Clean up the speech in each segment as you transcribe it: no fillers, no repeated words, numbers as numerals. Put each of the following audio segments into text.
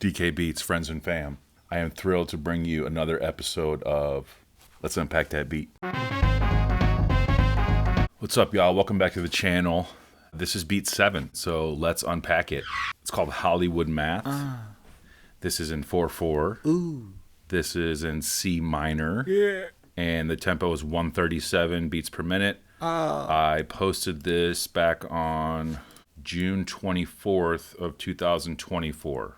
DKbeats, friends and fam. I am thrilled to bring you another episode of Let's Unpack That Beat. What's up, y'all? Welcome back to the channel. This is beat 7, so let's unpack it. It's called Hollywood Math. This is in 4/4. Ooh. This is in C minor. Yeah. And the tempo is 137 beats per minute. I posted this back on June 24th of 2024.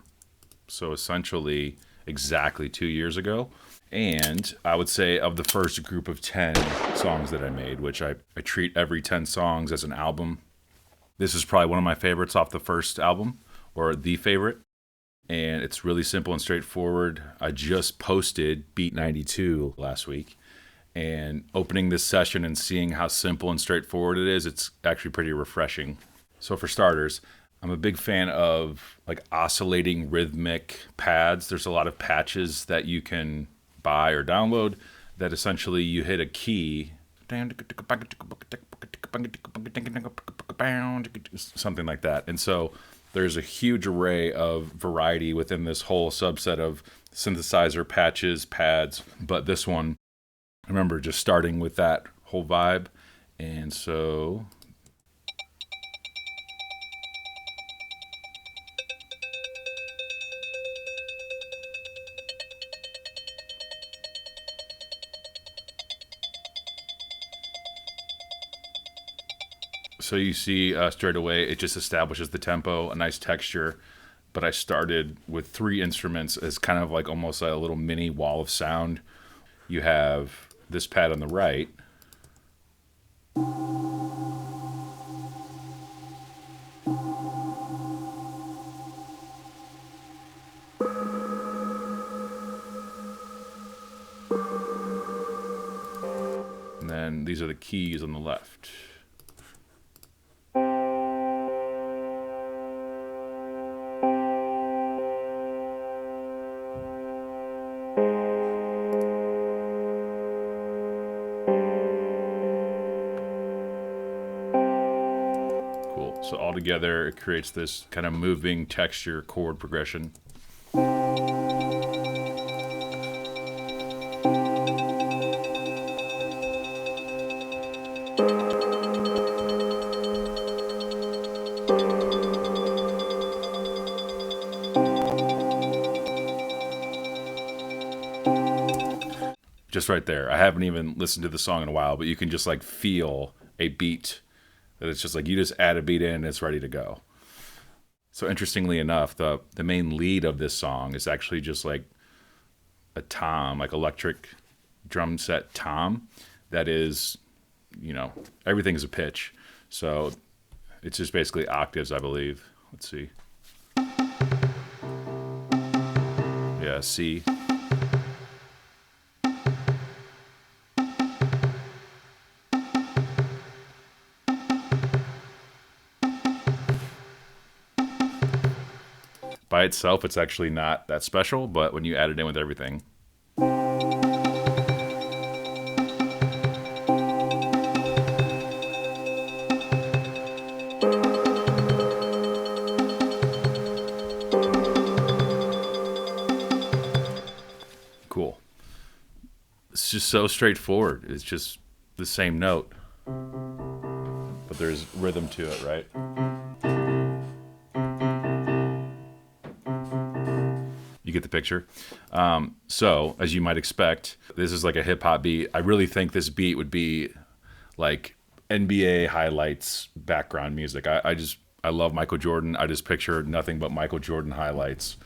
So essentially exactly 2 years ago. And I would say of the first group of 10 songs that I made, which I treat every 10 songs as an album. This is probably one of my favorites off the first album, or the favorite. And it's really simple and straightforward. I just posted Beat 92 last week. And opening this session and seeing how simple and straightforward it is, it's actually pretty refreshing. So for starters, I'm a big fan of like oscillating rhythmic pads. There's a lot of patches that you can buy or download that essentially you hit a key, something like that. And so there's a huge array of variety within this whole subset of synthesizer patches, pads. But this one, I remember just starting with that whole vibe. And so you see straight away, it just establishes the tempo, a nice texture. But I started with 3 instruments as kind of like almost a little mini wall of sound. You have this pad on the right. And then these are the keys on the left. So all together, it creates this kind of moving texture chord progression. Just right there. I haven't even listened to the song in a while, but you can just like feel a beat. That it's just like you just add a beat in and it's ready to go. So interestingly enough, the main lead of this song is actually just like a tom, like electric drum set tom. That is, everything's a pitch. So it's just basically octaves, I believe. Let's see. Yeah, C. By itself, it's actually not that special, but when you add it in with everything. Cool. It's just so straightforward. It's just the same note, but there's rhythm to it, right? You get the picture. So, as you might expect, this is like a hip-hop beat. I really think this beat would be like NBA highlights background music. I love Michael Jordan. I just picture nothing but Michael Jordan highlights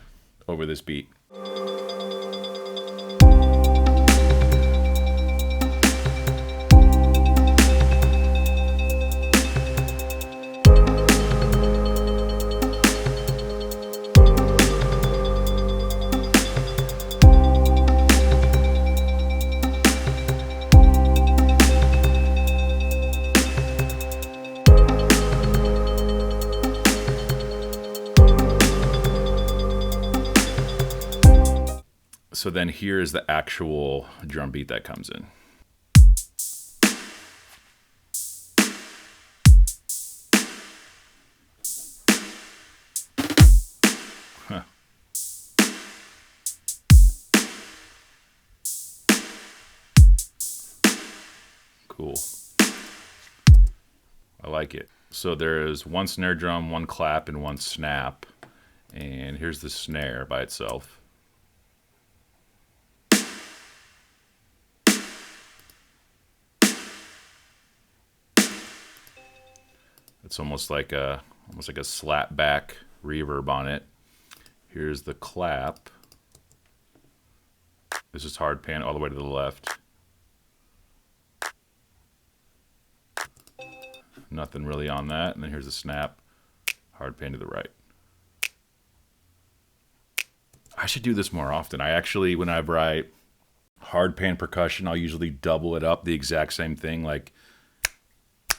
over this beat. So then here's the actual drum beat that comes in. Huh. Cool. I like it. So there is one snare drum, one clap, and one snap. And here's the snare by itself. It's almost like a slap back reverb on it. Here's the clap. This is hard pan all the way to the left. Nothing really on that. And then here's the snap, hard pan to the right. I should do this more often. I actually, whenever I hard pan percussion, I'll usually double it up the exact same thing. Like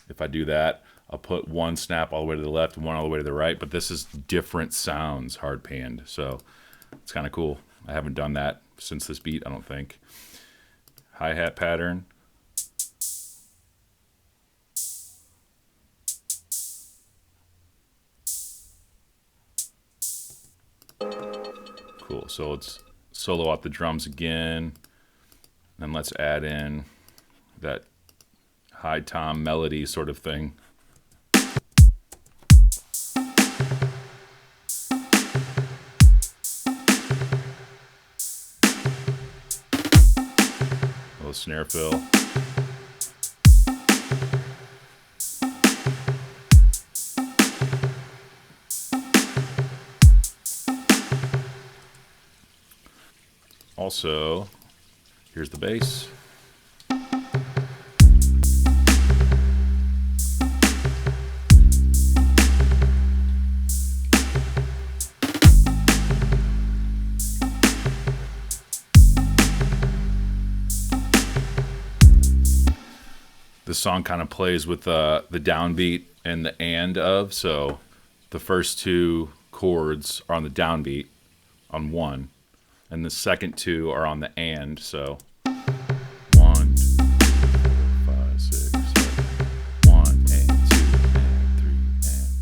if I do that, I'll put one snap all the way to the left and one all the way to the right, but this is different sounds hard panned. So it's kind of cool. I haven't done that since this beat, I don't think. Hi-hat pattern. Cool, so let's solo out the drums again. Then let's add in that high tom melody sort of thing. A little snare fill. Also, here's the bass. This song kind of plays with the downbeat and the and of, so the first two chords are on the downbeat on one, and the second two are on the and, so 1, 2, 5, 6, 7, 1 and 2 and 3 and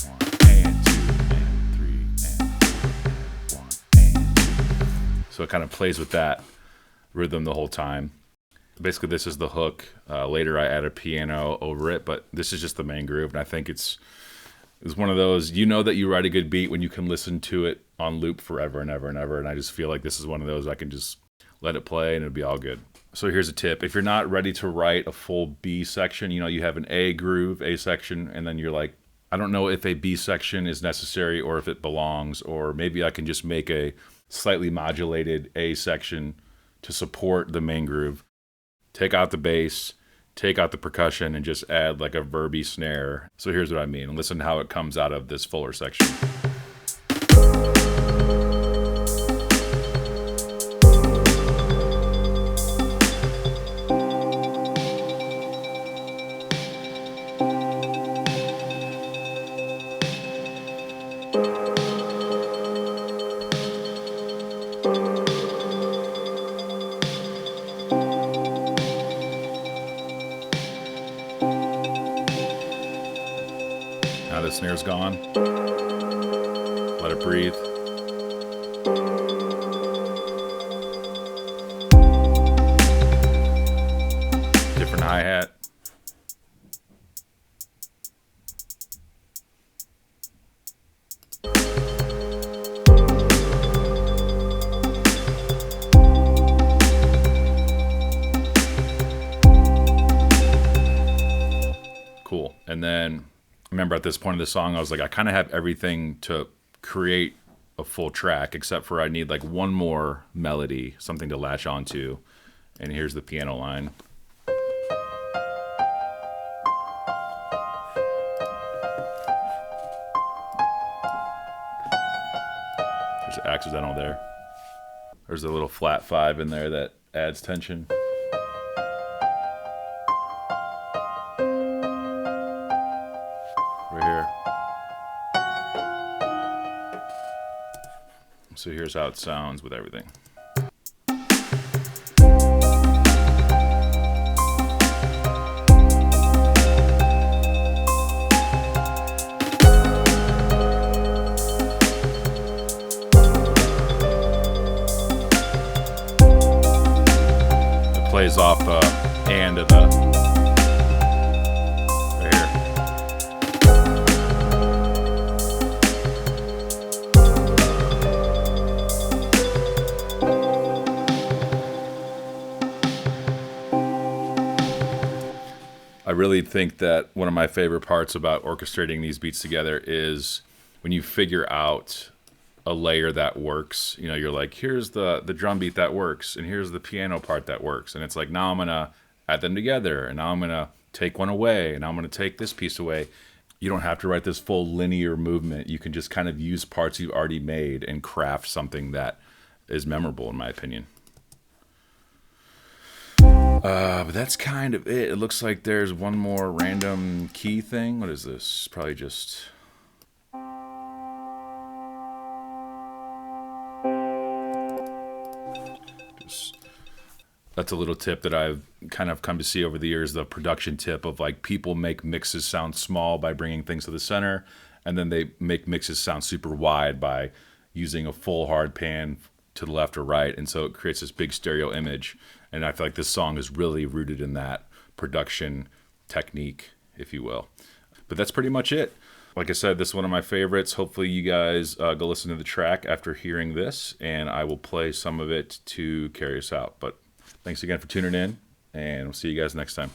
4 and 1 and 2 and 3 and 4 and 1 and 2. So it kind of plays with that rhythm the whole time. Basically, this is the hook. Later, I add a piano over it, but this is just the main groove, and I think it's one of those, you know that you write a good beat when you can listen to it on loop forever and ever and ever, and I just feel like this is one of those I can just let it play and it'll be all good. So here's a tip. If you're not ready to write a full B section, you know, you have an A groove, A section, and then you're like, I don't know if a B section is necessary or if it belongs, or maybe I can just make a slightly modulated A section to support the main groove. Take out the bass, take out the percussion, and just add like a verby snare. So here's what I mean. Listen to how it comes out of this fuller section. Now the snare's gone. Let it breathe. Different hi-hat. Cool. And then remember at this point of the song, I was like, I kind of have everything to create a full track, except for I need like one more melody, something to latch onto. And here's the piano line. There's an accidental there. There's a little flat 5 in there that adds tension. Here. So here's how it sounds with everything. It plays off and the right here. I really think that one of my favorite parts about orchestrating these beats together is when you figure out a layer that works. You know, you're like, here's the drum beat that works, and here's the piano part that works. And it's like, now I'm going to add them together, and now I'm going to take one away, and now I'm going to take this piece away. You don't have to write this full linear movement. You can just kind of use parts you've already made and craft something that is memorable, in my opinion. But that's kind of it. It looks like there's one more random key thing. What is this? Probably just... That's a little tip that I've kind of come to see over the years, the production tip of like people make mixes sound small by bringing things to the center, and then they make mixes sound super wide by using a full hard pan to the left or right, and so it creates this big stereo image. And I feel like this song is really rooted in that production technique, if you will. But that's pretty much it. Like I said, this is one of my favorites. Hopefully you guys go listen to the track after hearing this, and I will play some of it to carry us out. But thanks again for tuning in, and we'll see you guys next time.